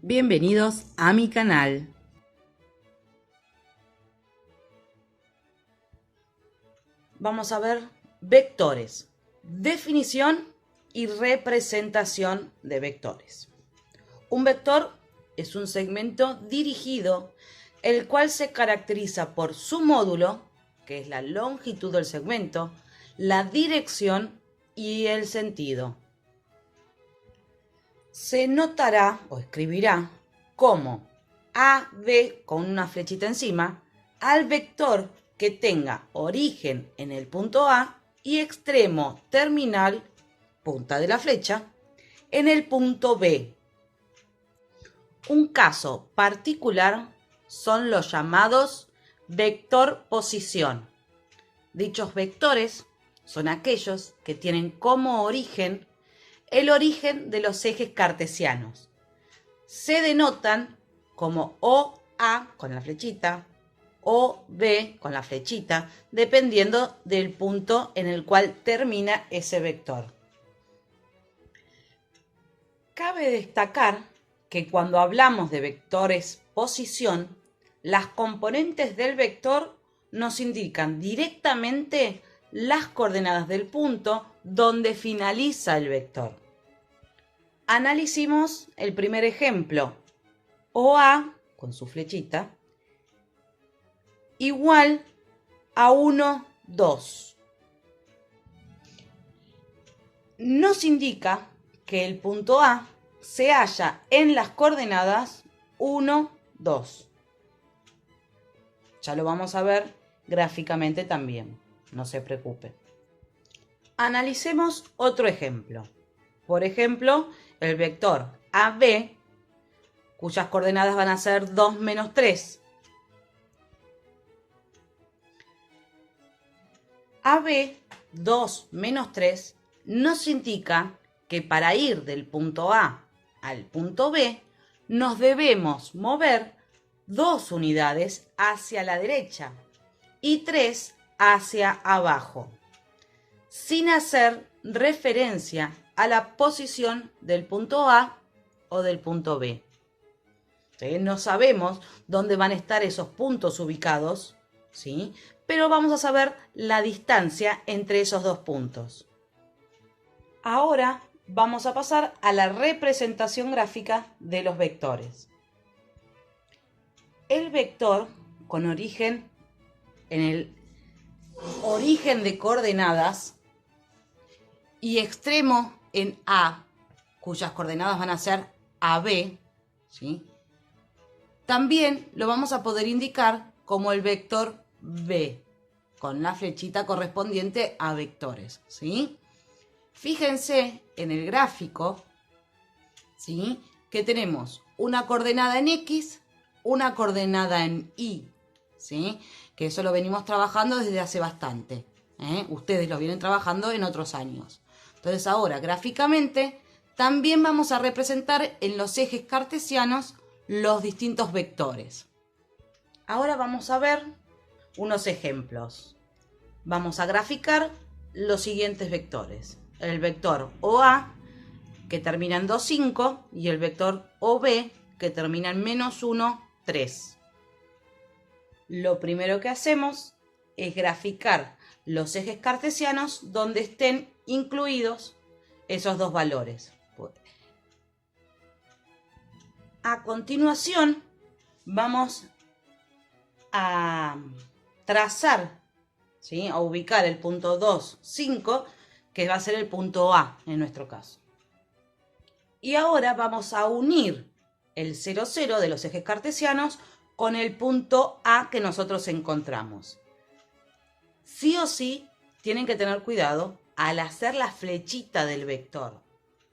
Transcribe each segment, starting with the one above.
Bienvenidos a mi canal. Vamos a ver vectores, definición y representación de vectores. Un vector es un segmento dirigido, el cual se caracteriza por su módulo, que es la longitud del segmento, la dirección y el sentido. Se notará o escribirá como AB con una flechita encima al vector que tenga origen en el punto A y extremo terminal, punta de la flecha, en el punto B. Un caso particular son los llamados vector posición. Dichos vectores son aquellos que tienen como origen el origen de los ejes cartesianos. Se denotan como OA con la flechita, OB con la flechita, dependiendo del punto en el cual termina ese vector. Cabe destacar que cuando hablamos de vectores posición, las componentes del vector nos indican directamente las coordenadas del punto donde finaliza el vector. Analicemos el primer ejemplo. OA, con su flechita, igual a 1, 2. Nos indica que el punto A se halla en las coordenadas 1, 2. Ya lo vamos a ver gráficamente también, no se preocupe. Analicemos otro ejemplo. Por ejemplo, el vector AB, cuyas coordenadas van a ser 2, menos 3. AB, 2, menos 3, nos indica que para ir del punto A al punto B, nos debemos mover 2 unidades hacia la derecha y 3 hacia abajo, sin hacer referencia a la posición del punto A o del punto B. ¿Sí? No sabemos dónde van a estar esos puntos ubicados, ¿sí? Pero vamos a saber la distancia entre esos dos puntos. Ahora vamos a pasar a la representación gráfica de los vectores. El vector con origen en el origen de coordenadas y extremo en A, cuyas coordenadas van a ser AB, ¿sí? También lo vamos a poder indicar como el vector B, con la flechita correspondiente a vectores, ¿sí? Fíjense en el gráfico, ¿sí?, que tenemos una coordenada en X, una coordenada en Y, ¿sí? Que eso lo venimos trabajando desde hace bastante, Ustedes lo vienen trabajando en otros años. Entonces ahora, gráficamente, también vamos a representar en los ejes cartesianos los distintos vectores. Ahora vamos a ver unos ejemplos. Vamos a graficar los siguientes vectores. El vector OA, que termina en 2, 5, y el vector OB, que termina en menos 1, 3. Lo primero que hacemos es graficar los ejes cartesianos donde estén incluidos esos dos valores. A continuación, vamos a trazar, ¿sí?, a ubicar el punto 2, 5, que va a ser el punto A en nuestro caso. Y ahora vamos a unir el 0, 0 de los ejes cartesianos con el punto A que nosotros encontramos. Sí o sí tienen que tener cuidado al hacer la flechita del vector,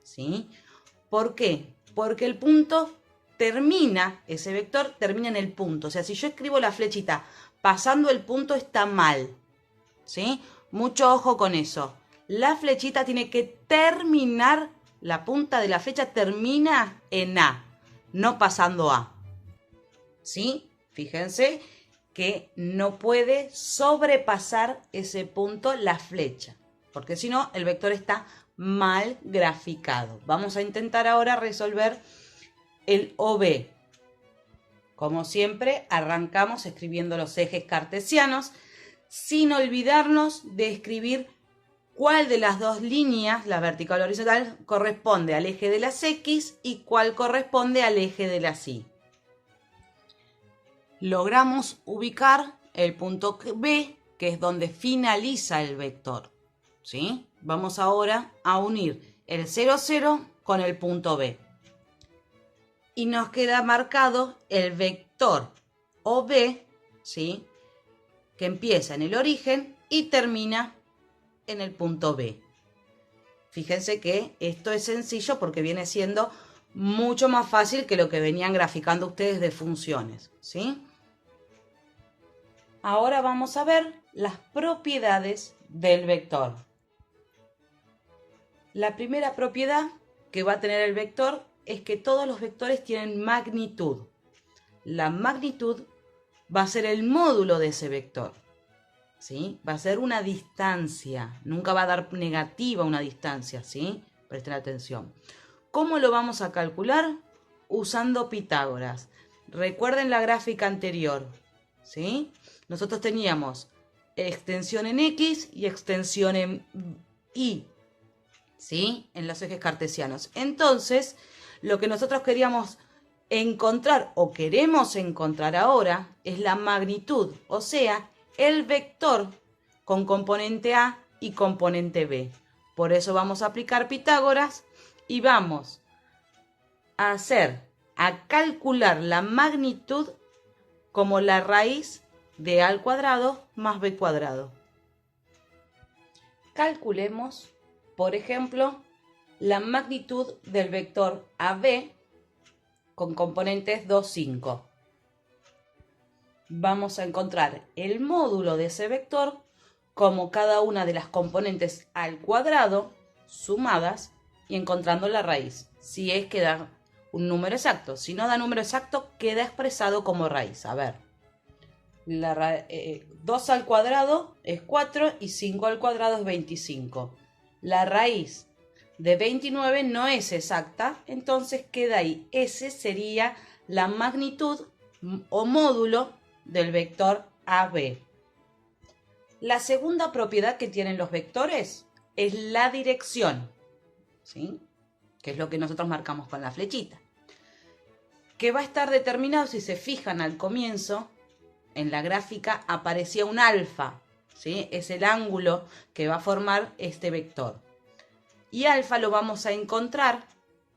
¿sí? ¿Por qué? Porque el punto termina, ese vector termina en el punto. O sea, si yo escribo la flechita pasando el punto está mal, ¿sí? Mucho ojo con eso. La flechita tiene que terminar, la punta de la flecha termina en A, no pasando A, ¿sí? Fíjense que no puede sobrepasar ese punto la flecha, porque si no, el vector está mal graficado. Vamos a intentar ahora resolver el OB. Como siempre, arrancamos escribiendo los ejes cartesianos, sin olvidarnos de escribir cuál de las dos líneas, la vertical o horizontal, corresponde al eje de las X y cuál corresponde al eje de las Y. Logramos ubicar el punto B, que es donde finaliza el vector, ¿sí? Vamos ahora a unir el 0, 0 con el punto B. Y nos queda marcado el vector OB, ¿sí? Que empieza en el origen y termina en el punto B. Fíjense que esto es sencillo porque viene siendo mucho más fácil que lo que venían graficando ustedes de funciones, ¿sí? Ahora vamos a ver las propiedades del vector. La primera propiedad que va a tener el vector es que todos los vectores tienen magnitud. La magnitud va a ser el módulo de ese vector, ¿sí? Va a ser una distancia, nunca va a dar negativa una distancia, ¿sí? Presten atención. ¿Cómo lo vamos a calcular? Usando Pitágoras. Recuerden la gráfica anterior, ¿sí? Nosotros teníamos extensión en X y extensión en Y, ¿sí? En los ejes cartesianos. Entonces, lo que nosotros queríamos encontrar o queremos encontrar ahora es la magnitud, o sea, el vector con componente A y componente B. Por eso vamos a aplicar Pitágoras y vamos a calcular la magnitud como la raíz de A al cuadrado más B cuadrado. Calculemos, por ejemplo, la magnitud del vector AB con componentes 2, 5. Vamos a encontrar el módulo de ese vector como cada una de las componentes al cuadrado sumadas y encontrando la raíz, si es que da un número exacto. Si no da número exacto, queda expresado como raíz. A ver, 2 al cuadrado es 4 y 5 al cuadrado es 25. La raíz de 29 no es exacta, entonces queda ahí. Ese sería la magnitud o módulo del vector AB. La segunda propiedad que tienen los vectores es la dirección, ¿sí? Que es lo que nosotros marcamos con la flechita. Que va a estar determinado, si se fijan al comienzo, en la gráfica aparecía un alfa, ¿sí? Es el ángulo que va a formar este vector. Y alfa lo vamos a encontrar,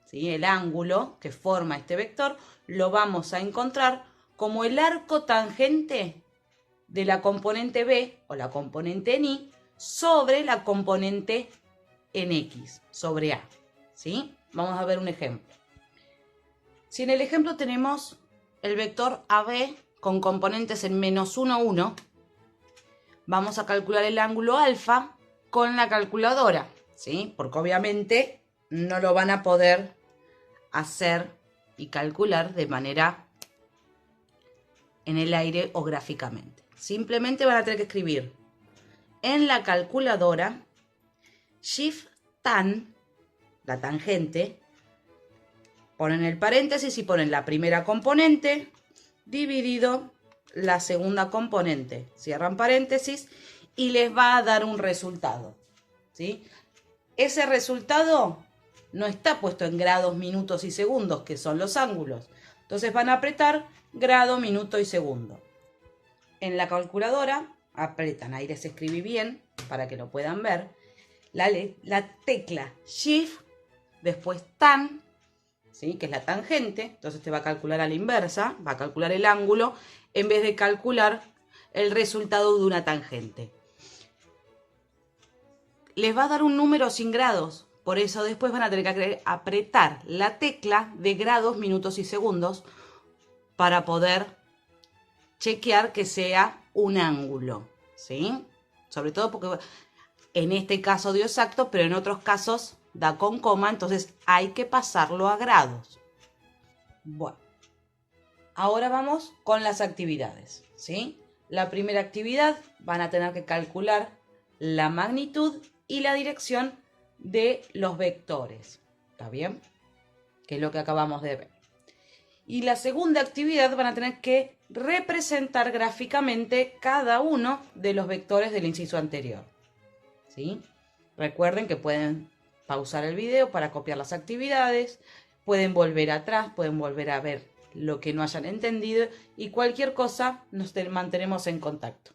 ¿sí? El ángulo que forma este vector lo vamos a encontrar como el arco tangente de la componente B o la componente en Y sobre la componente en X, sobre A, ¿sí? Vamos a ver un ejemplo. Si en el ejemplo tenemos el vector AB con componentes en menos 1, 1, vamos a calcular el ángulo alfa con la calculadora, ¿sí? Porque obviamente no lo van a poder hacer y calcular de manera en el aire o gráficamente. Simplemente van a tener que escribir en la calculadora Shift Tan, la tangente, ponen el paréntesis y ponen la primera componente dividido la segunda componente. Cierran paréntesis y les va a dar un resultado, ¿sí? Ese resultado no está puesto en grados, minutos y segundos, que son los ángulos. Entonces van a apretar grado, minuto y segundo. En la calculadora apretan, ahí les escribí bien para que lo puedan ver, la tecla Shift, después Tan, ¿sí? Que es la tangente. Entonces te va a calcular a la inversa, va a calcular el ángulo en vez de calcular el resultado de una tangente. Les va a dar un número sin grados, por eso después van a tener que apretar la tecla de grados, minutos y segundos para poder chequear que sea un ángulo, ¿sí? Sobre todo porque en este caso dio exacto, pero en otros casos da con coma, entonces hay que pasarlo a grados. Bueno, ahora vamos con las actividades, ¿sí? La primera actividad van a tener que calcular la magnitud y la dirección de los vectores, ¿está bien? Que es lo que acabamos de ver. Y la segunda actividad van a tener que representar gráficamente cada uno de los vectores del inciso anterior. ¿Sí? Recuerden que pueden pausar el video para copiar las actividades, pueden volver atrás, pueden volver a ver lo que no hayan entendido y cualquier cosa nos mantenemos en contacto.